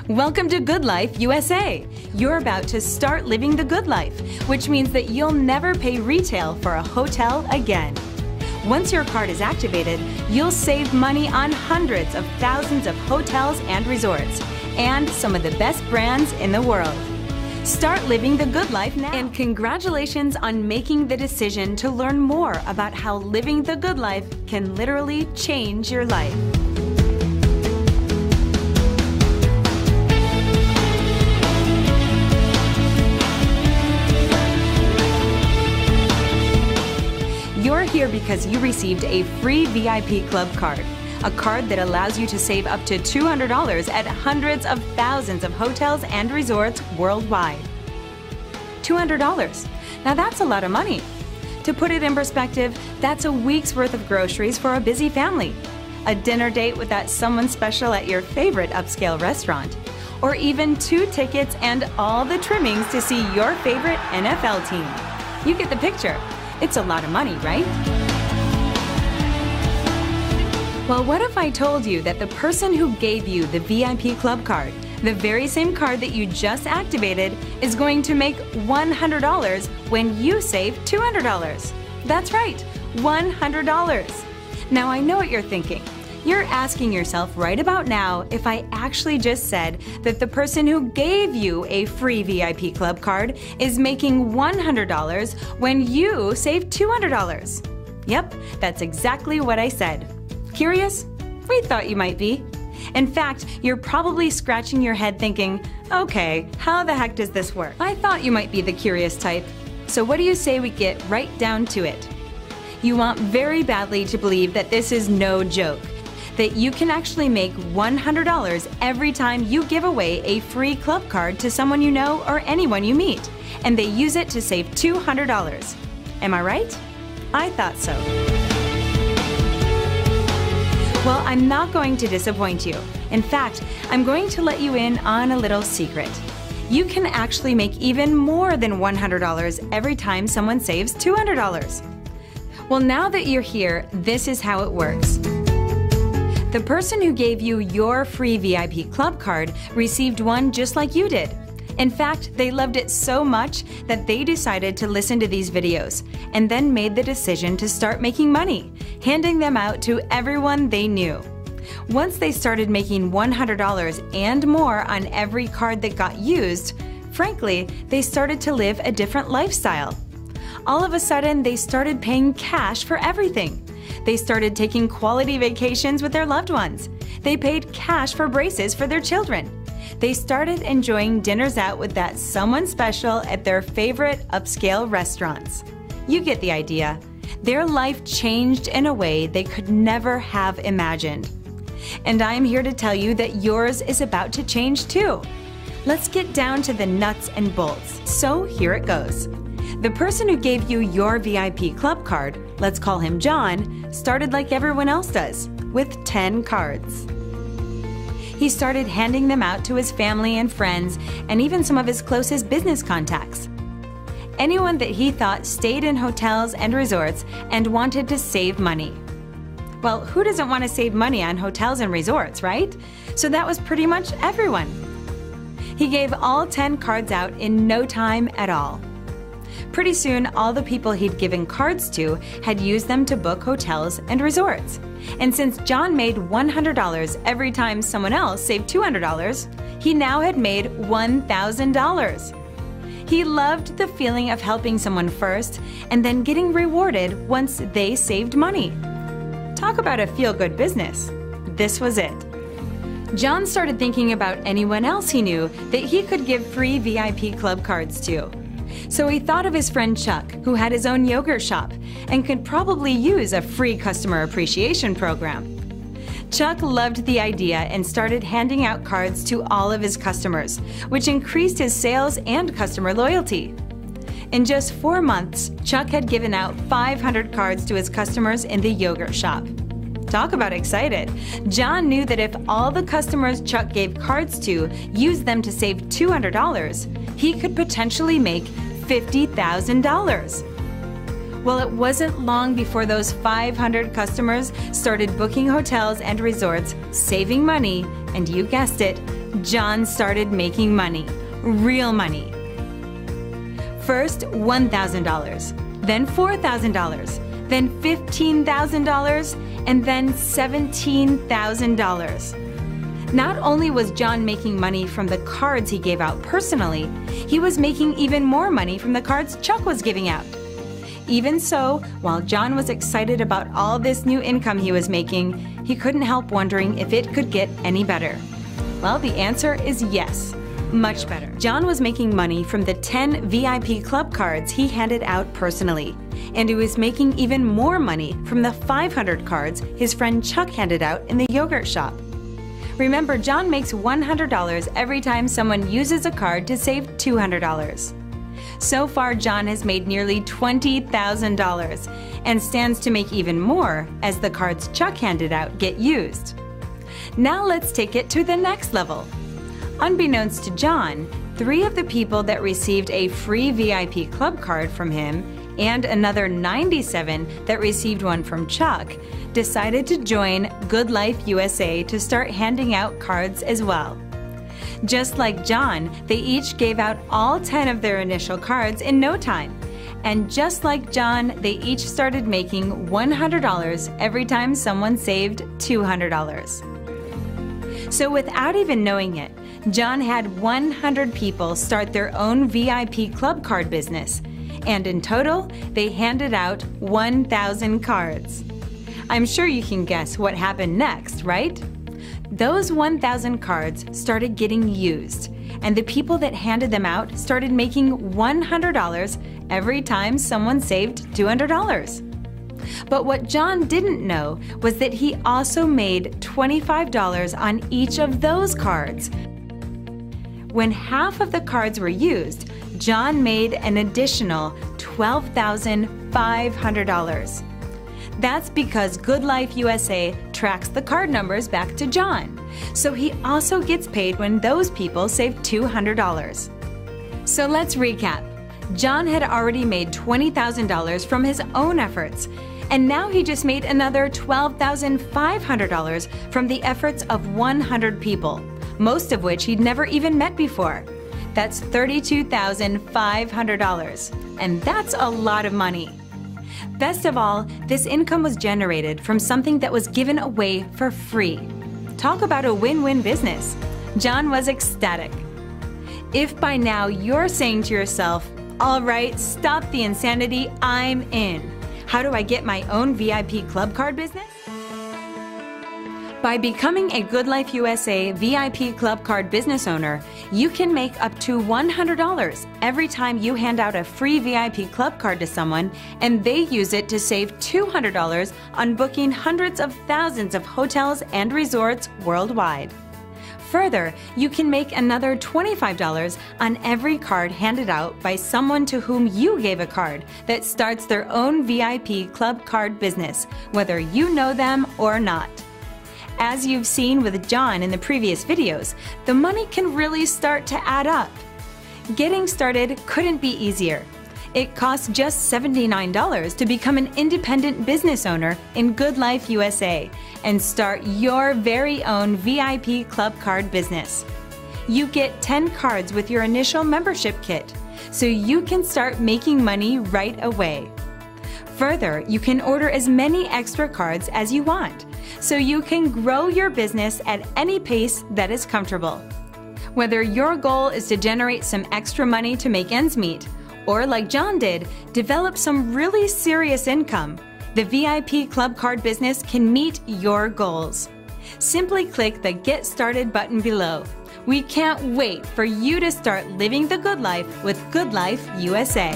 Welcome to GoodLife USA. You're about to start living the good life, which means that you'll never pay retail for a hotel again. Once your card is activated, you'll save money on hundreds of thousands of hotels and resorts, and some of the best brands in the world. Start living the good life now. And congratulations on making the decision to learn more about how living the good life can literally change your life. You're here because you received a free VIP Club card, a card that allows you to save up to $200 at hundreds of thousands of hotels and resorts worldwide. $200. Now that's a lot of money. To put it in perspective, that's a week's worth of groceries for a busy family, a dinner date with that someone special at your favorite upscale restaurant, or even 2 tickets and all the trimmings to see your favorite NFL team. You get the picture. It's a lot of money, right? Well, what if I told you that the person who gave you the VIP Club card, the very same card that you just activated, is going to make $100 when you save $200? That's right, $100. Now I know what you're thinking. You're asking yourself right about now if I actually just said that the person who gave you a free VIP Club card is making $100 when you save $200. Yep, that's exactly what I said. Curious? We thought you might be. In fact, you're probably scratching your head thinking, okay, how the heck does this work? I thought you might be the curious type. So what do you say we get right down to it? You want very badly to believe that this is no joke, that you can actually make $100 every time you give away a free club card to someone you know or anyone you meet, and they use it to save $200. Am I right? I thought so. Well, I'm not going to disappoint you. In fact, I'm going to let you in on a little secret. You can actually make even more than $100 every time someone saves $200. Well, now that you're here, this is how it works. The person who gave you your free VIP Club card received one just like you did. In fact, they loved it so much that they decided to listen to these videos and then made the decision to start making money, handing them out to everyone they knew. Once they started making $100 and more on every card that got used, frankly, they started to live a different lifestyle. All of a sudden, they started paying cash for everything. They started taking quality vacations with their loved ones. They paid cash for braces for their children. They started enjoying dinners out with that someone special at their favorite upscale restaurants. You get the idea. Their life changed in a way they could never have imagined. And I'm here to tell you that yours is about to change too. Let's get down to the nuts and bolts. So here it goes. The person who gave you your VIP Club card, let's call him John, started like everyone else does, with 10 cards. He started handing them out to his family and friends, and even some of his closest business contacts. Anyone that he thought stayed in hotels and resorts and wanted to save money. Well, who doesn't want to save money on hotels and resorts, right? So that was pretty much everyone. He gave all 10 cards out in no time at all. Pretty soon, all the people he'd given cards to had used them to book hotels and resorts. And since John made $100 every time someone else saved $200, he now had made $1,000. He loved the feeling of helping someone first and then getting rewarded once they saved money. Talk about a feel-good business. This was it. John started thinking about anyone else he knew that he could give free VIP Club cards to. So he thought of his friend Chuck, who had his own yogurt shop and could probably use a free customer appreciation program. Chuck loved the idea and started handing out cards to all of his customers, which increased his sales and customer loyalty. In just 4 months, Chuck had given out 500 cards to his customers in the yogurt shop. Talk about excited. John knew that if all the customers Chuck gave cards to used them to save $200, he could potentially make $50,000. Well, it wasn't long before those 500 customers started booking hotels and resorts, saving money, and you guessed it, John started making money, real money. First, $1,000, then $4,000, then $15,000, and then $17,000. Not only was John making money from the cards he gave out personally, he was making even more money from the cards Chuck was giving out. Even so, while John was excited about all this new income he was making, he couldn't help wondering if it could get any better. Well, the answer is yes, much better. John was making money from the 10 VIP club cards he handed out personally, and he was making even more money from the 500 cards his friend Chuck handed out in the yogurt shop. Remember, John makes $100 every time someone uses a card to save $200. So far, John has made nearly $20,000 and stands to make even more as the cards Chuck handed out get used. Now let's take it to the next level. Unbeknownst to John, 3 of the people that received a free VIP club card from him and another 97 that received one from Chuck decided to join GoodLife USA to start handing out cards as well. Just like John, they each gave out all 10 of their initial cards in no time. And just like John, they each started making $100 every time someone saved $200. So without even knowing it, John had 100 people start their own VIP club card business. And in total, they handed out 1,000 cards. I'm sure you can guess what happened next, right? Those 1,000 cards started getting used, and the people that handed them out started making $100 every time someone saved $200. But what John didn't know was that he also made $25 on each of those cards. When half of the cards were used, John made an additional $12,500. That's because GoodLife USA tracks the card numbers back to John, so he also gets paid when those people save $200. So let's recap. John had already made $20,000 from his own efforts, and now he just made another $12,500 from the efforts of 100 people, most of which he'd never even met before. That's $32,500, and that's a lot of money. Best of all, this income was generated from something that was given away for free. Talk about a win-win business. John was ecstatic. If by now you're saying to yourself, all right, stop the insanity, I'm in. How do I get my own VIP club card business? By becoming a GoodLife USA VIP club card business owner, you can make up to $100 every time you hand out a free VIP club card to someone and they use it to save $200 on booking hundreds of thousands of hotels and resorts worldwide. Further, you can make another $25 on every card handed out by someone to whom you gave a card that starts their own VIP club card business, whether you know them or not. As you've seen with John in the previous videos, the money can really start to add up. Getting started couldn't be easier. It costs just $79 to become an independent business owner in GoodLife USA and start your very own VIP club card business. You get 10 cards with your initial membership kit, so you can start making money right away. Further, you can order as many extra cards as you want, so you can grow your business at any pace that is comfortable. Whether your goal is to generate some extra money to make ends meet, or like John did, develop some really serious income, the VIP club card business can meet your goals. Simply click the Get Started button below. We can't wait for you to start living the good life with GoodLife USA.